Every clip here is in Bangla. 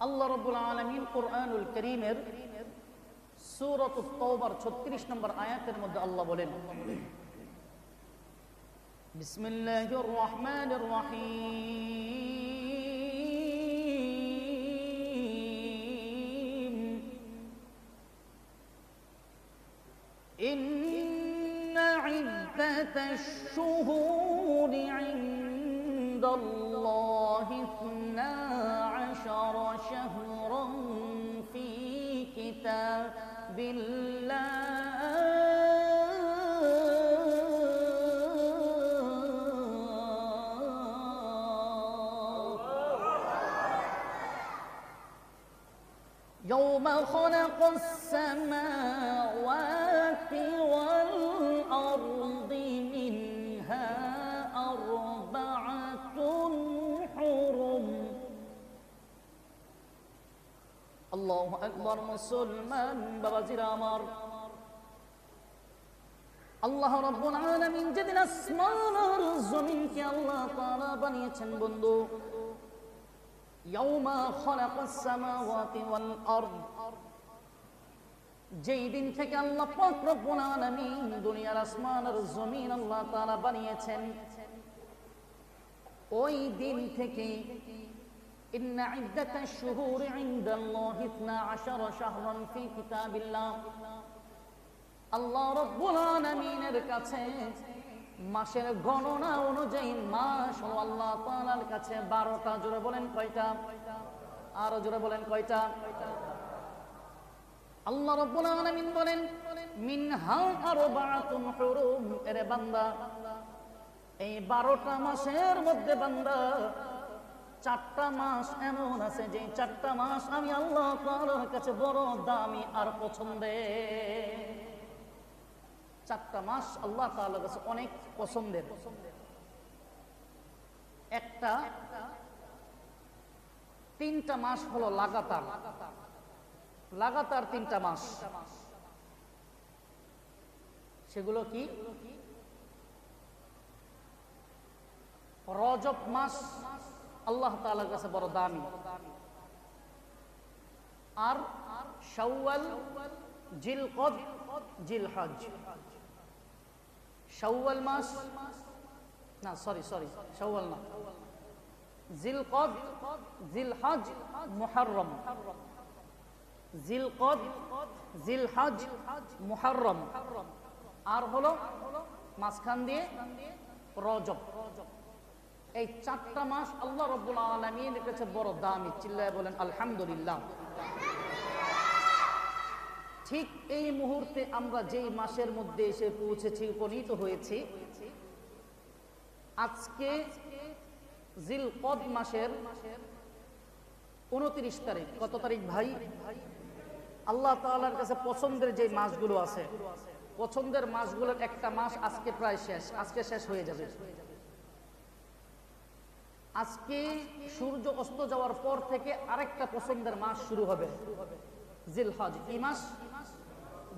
আল্লাহ রাব্বুল আলামিন কুরআনুল কারীমের সূরাতুত তাওবার 36 নম্বর আয়াতের মধ্যে আল্লাহ বলেন, বিসমিল্লাহির রহমানির রহিম, ইন্না ইদ্দাতাশ শুহুরি ইনদাল্লাহি 12 শাহরান ফি কিতাবিল্লাহ يوم خلق السماوات والأرض منها أربعة حرم الله أكبر মুসলমান বাবাজিরা আমার, আল্লাহ রাব্বুল আলামিন যেদিন আসমান আর জমিনকে আল্লাহ তাআলা বানিয়েছেন বন্ধু, ইয়াউমা খালাকাস সামাওয়াতি ওয়াল আরদ, যেই দিন থেকে আল্লাহ পাক রব্বুল আলামিন দুনিয়ার আসমান আর জমিন আল্লাহ তাআলা বানিয়েছেন, ওই দিন থেকে ইন্না ইদ্দাতাশ শুহুরি ইনদাল্লাহি 12 শাহরান ফি কিতাবিল্লাহ, আল্লাহ রাব্বুল আলামিনের কাছে মাসের গণনা অনুযায়ী মাস হলো আল্লাহ তাআলার কাছে 12টা। জোরে বলেন কয়টা? আরো জোরে বলেন কয়টা? আল্লাহ রাব্বুল আলামিন বলেন, মিনহা আরবাআতুন হুরুম, এরে বান্দা এই 12টা মাসের মধ্যে বান্দা 4টা মাস এমন আছে যে 4টা মাস আমি আল্লাহ তাআলার কাছে বড় দামি আর পছন্দের। 4টা মাস আল্লাহ তাআলার কাছে অনেক পছন্দের। একটা 3টা মাস হলো লাগাতার 3টা মাস। সেগুলো কি? রজব মাস আল্লাহ তাআলার কাছে বড় দামি, আর শাওয়াল, জিলকদ, জিলহজ। শাওয়াল মাস না, সরি শাওয়াল না, জিলকদ, জিলহজ, মুহররম। জিলকদ, জিলহজ, মুহররম, আর হলো মাঝখান দিয়ে রজব। এই 4টা মাস আল্লাহ রাব্বুল আলামিনের কাছে বড় দামি। চিল্লায় বলেন আলহামদুলিল্লাহ। ঠিক এই মুহূর্তে আমরা যেই মাসের মধ্যে এসে পৌঁছেছি, উপনীত হয়েছি, আজকে জিলকদ মাসের 29 তারিখ। কত তারিখ ভাই? আল্লাহ তাআলার কাছে পছন্দের যে মাসগুলো আছে, পছন্দের মাসগুলোর একটা মাস আজকে প্রায় শেষ, আজকে শেষ হয়ে যাবে। আজকে সূর্য অস্ত যাওয়ার পর থেকে আরেকটা পছন্দের মাস শুরু হবে, জিলহজ। কি মাস?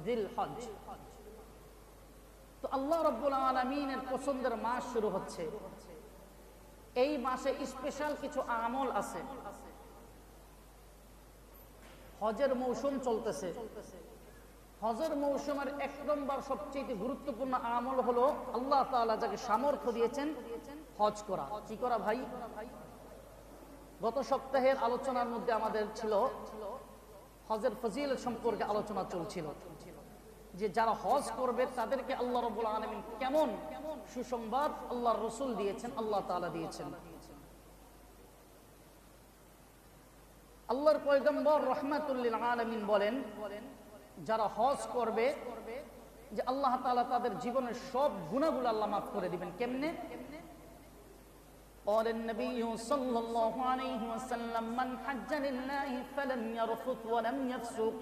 জিলহজ। তো আল্লাহ রাব্বুল আলামিনের পছন্দের মাস শুরু হচ্ছে। এই মাসে স্পেশাল কিছু আমল আছে। হজের মৌসুম চলতেছে। হজের মৌসুমের 1 নম্বর সবচেয়ে গুরুত্বপূর্ণ আমল হলো আল্লাহ তাআলা যাকে সামর্থ্য দিয়েছেন হজ করা। কি করা ভাই? গত সপ্তাহের আলোচনার মধ্যে আমাদের ছিল হজের ফজিলত সম্পর্কে আলোচনা চলছিল, যে যারা হজ করবে তাদেরকে আল্লাহ রাব্বুল আলামিন কেমন সুসংবাদ আল্লাহর রাসূল দিয়েছেন, আল্লাহ তাআলা দিয়েছেন। আল্লাহর পয়গম্বর রাহমাতুল লিল আলামিন বলেন, যারা হজ করবে যে আল্লাহ তাআলা তাদের জীবনের সব গুনাহগুলো আল্লাহ মাফ করে দিবেন। কেমনে? قال النبي صلى الله عليه وسلم من حج لله فلم يرفث ولم يفسق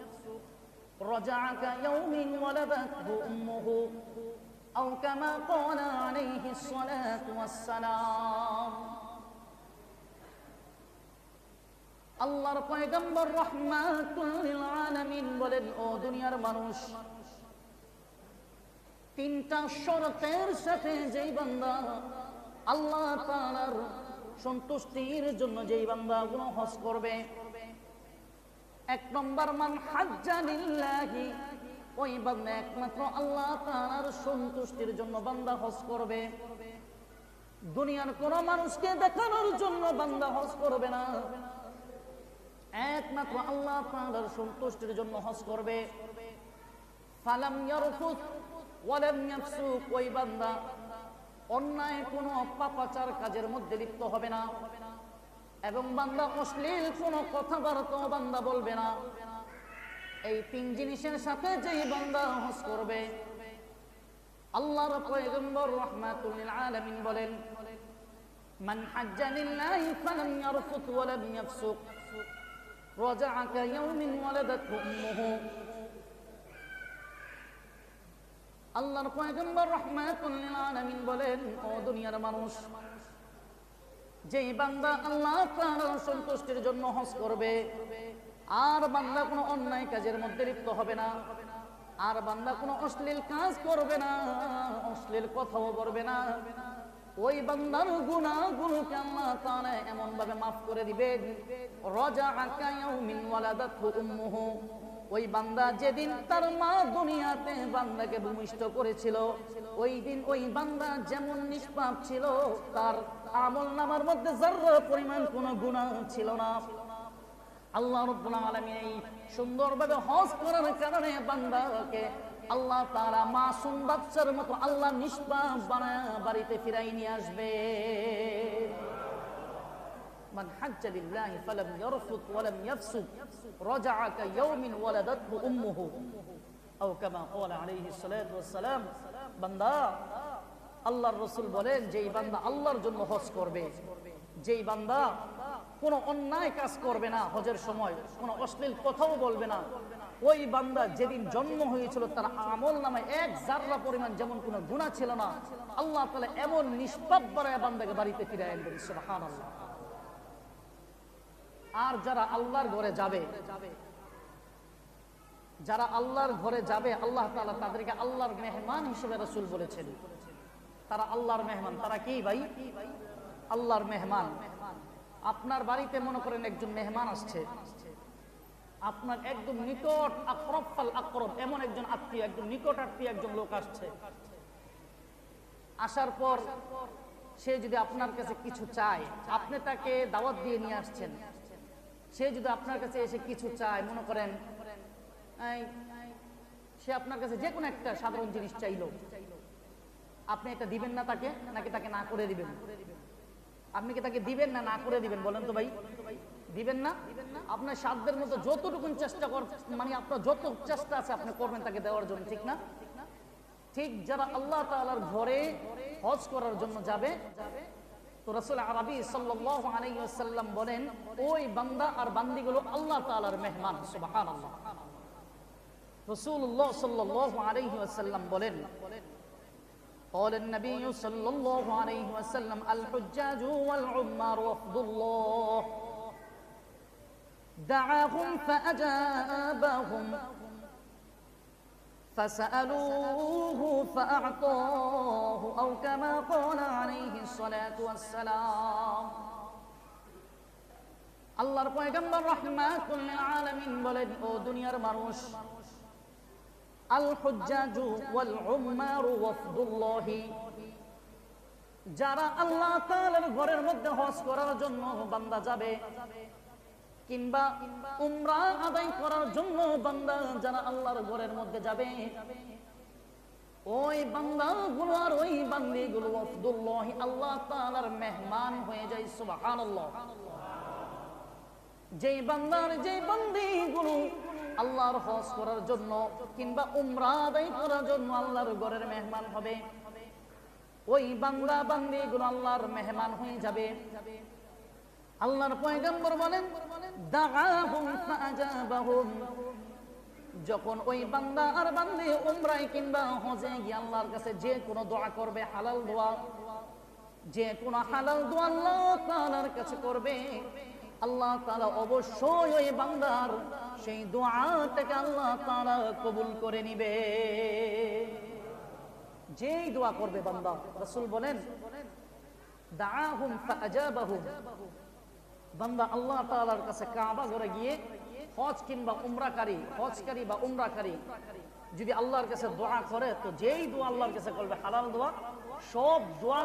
رجع كيوم ولدته أمه أو كما قال عليه الصلاة والسلام। আল্লাহর পয়গম্বর রাহমাতুল লিল আলামিন বলেন, ও দুনিয়ার মানুষ, 3টা শর্তের সাথে যেই বান্দা আল্লাহ তাআলার সন্তুষ্টির জন্য যেই বান্দাগুলো হজ করবে, এক নম্বর, মান হাজ্জা লিল্লাহি, ওই বান্দা একমাত্র আল্লাহ তাআলার সন্তুষ্টির জন্য বান্দা হজ করবে। দুনিয়ার কোন মানুষকে দেখানোর জন্য বান্দা হজ করবে না, একমাত্র আল্লাহ তাআলার সন্তুষ্টির জন্য হজ করবে। ফালাম ইয়ারফুত ওয়ালাম ইয়াফসুক, ওই বান্দা অন্যায় কোনো পাপাচার কাজের মধ্যে লিপ্ত হবে না, এবং বান্দা অশ্লীল কোনো কথাবার্তা বান্দা বলবে না। এই তিন জিনিসের সাথে যেই বান্দা হজ করবে, আল্লাহর পয়গম্বর রাহমাতুল লিল আলামিন বলেন, মান হাজ্জা লিল্লাহি ফালাম ইয়ারফুত ওয়ালাম ইয়াফসুক রাজাআ কায়াউমিন ওয়ালাদাতহু উম্মুহু। আল্লাহর পয়গম্বর রাহমাতুল লিল আলামিন বলেন, ও দুনিয়ার মানুষ, যেই বান্দা আল্লাহ তাআলার সন্তুষ্টির জন্য হজ করবে, আর বান্দা কোনো অন্যায় কাজের মধ্যে লিপ্ত হবে না, আর বান্দা কোনো অশ্লীল কাজ করবে না, অশ্লীল কথাও বলবে না, ওই বান্দার গুনাহগুলোকে আল্লাহ তাআলা এমন ভাবে মাফ করে দিবেন, রাজাআ কায়াউমিন ওয়ালাদাতহু উম্মুহু। ওই বান্দা যেদিন তার মা দুনিয়াতে বান্দাকে ভূমিষ্ঠ করেছিল, ওই দিন ওই বান্দা যেমন নিষ্পাপ ছিল, তার আমলনামার মধ্যে যারা পরিমাণ কোনো গুনাহ ছিল না। আল্লাহ রাব্বুল আলামিন এই সুন্দরভাবে হজ করার কারণে বান্দাকে আল্লাহ তাআলা মাসুম বাচ্চার মতো আল্লাহ নিষ্পাপ বানায় বাড়িতে ফিরাই নিয়ে আসবে। মান হাজ্জা লিল্লাহি ফালাম ইয়ারফুত ওয়ালাম ইয়াফসুক রাজাআ কায়াউমিন ওয়ালাদাতহু উম্মুহু, আও কামা ক্বালা আলাইহিস সালাতু ওয়াস সালাম। বান্দা, আল্লাহর রাসূল বলেন, যেই বান্দা আল্লাহর জন্য হজ করবে, যেই বান্দা কোনো অন্যায় কাজ করবে না, হজের সময় কোনো অশ্লীল কথাও বলবে না, ওই বান্দা যেদিন জন্ম হয়েছিল তার আমল নামায় এক জাররা পরিমাণ যেমন কোনো গুনাহ ছিল না, আল্লাহ তাআলা এমন নিষ্পাপ বানায় বান্দাকে বাড়িতে ফিরিয়ে আনবেন। সুবহানাল্লাহ। আর যারা আল্লাহর ঘরে যাবে, যারা আল্লাহর ঘরে যাবে, আল্লাহ তাআলা তাদেরকে আল্লাহর মেহমান হিসেবে রাসূল বলেছেন। তারা আল্লাহর মেহমান। তারা কি ভাই? আল্লাহর মেহমান। আপনার বাড়িতে মনে করেন একজন মেহমান আসছে, আপনার একদম নিকট আকরব ফাল আকরব, এমন একজন আত্মীয়, একজন নিকট আত্মীয় একজন লোক আসছে। আসার পর সে যদি আপনার কাছে কিছু চায়, আপনি তাকে দাওয়াত দিয়ে নিয়ে আসছেন, সে যদি আপনার কাছে এসে কিছু চায়, মনে করেন সে আপনার কাছে যে কোনো একটা সাধারণ জিনিস চাইলো, আপনি এটা দিবেন না তাকে, নাকি তাকে না করে দিবেন? আপনি কি তাকে দিবেন না না করে দিবেন? বলেন তো ভাই। দিবেন না? আপনার সাধ্যের মতো যতটুকুন চেষ্টা মানে আপনার যত চেষ্টা আছে আপনি করবেন তাকে দেওয়ার জন্য, ঠিক না? ঠিক যারা আল্লাহ তাআলার ঘরে হজ করার জন্য যাবে, তো রাসূল আরবি সাল্লাল্লাহু আলাইহি ওয়াসাল্লাম বলেন, ওই বান্দা আর বান্দিগুলো আল্লাহ তাআলার মেহমান। সুবহানাল্লাহ। রাসূলুল্লাহ সাল্লাল্লাহু আলাইহি ওয়াসাল্লাম বলেন, قال النبي صلى الله عليه وسلم الحجاج والعمار وفد الله دعاهم فأجابهم فسألوه فأعطاه أو كما قال عليه الصلاة والسلام। আল্লাহর পয়গম্বর রাহমাতুল লিল আলামিন বলেন, ও দুনিয়ার মানুষ, আল হুজ্জাজু ওয়াল উম্মারু ওয়াফদুল্লাহি, যারা আল্লাহ তাআলার ঘরের মধ্যে হজ করার জন্য বান্দা যাবে, কিংবা উমরা আদায় করার জন্য বান্দা যারা আল্লাহর ঘরের মধ্যে যাবে, ওই বান্দাগুলো আর ওই বান্দিগুলো ওয়াফদুল্লাহি, আল্লাহ তাআলার মেহমান হয়ে যায়। সুবহানাল্লাহ। যেই বান্দার যেই বান্দিগুলো আল্লাহর হজ করার জন্য কিংবা উমরা আদায় করার জন্য আল্লাহর ঘরের মেহমান হবে, ওই বান্দা বান্দিগুলো আল্লাহর মেহমান হয়ে যাবে। আল্লাহর পয়গম্বর বলেন, দাআহুম ফাআজাবাহুম, যখন ওই বান্দা আর বান্দি উমরায় কিংবা হজে গিয়ে আল্লাহর কাছে যে কোনো দোয়া করবে, হালাল দোয়া, যে কোনো হালাল দোয়া আল্লাহ তাআলার কাছে করবে, আল্লাহ তাআলা অবশ্যই ওই বান্দার সেই দোয়াটাকে আল্লাহ তাআলা কবুল করে নিবে। যেই দোয়া করবে বান্দা, রাসূল বলেন, দাআহুম ফাআজাবাহুম, বান্দা আল্লাহ তাআলার কাছে কাবা ঘরে গিয়ে হজ কিংবা উমরাকারী, হজকারী বা উমরাকারী যদি আল্লাহর কাছে দোয়া করে, তো যেই দোয়া আল্লাহর কাছে করবে হালাল দোয়া, সব দোয়া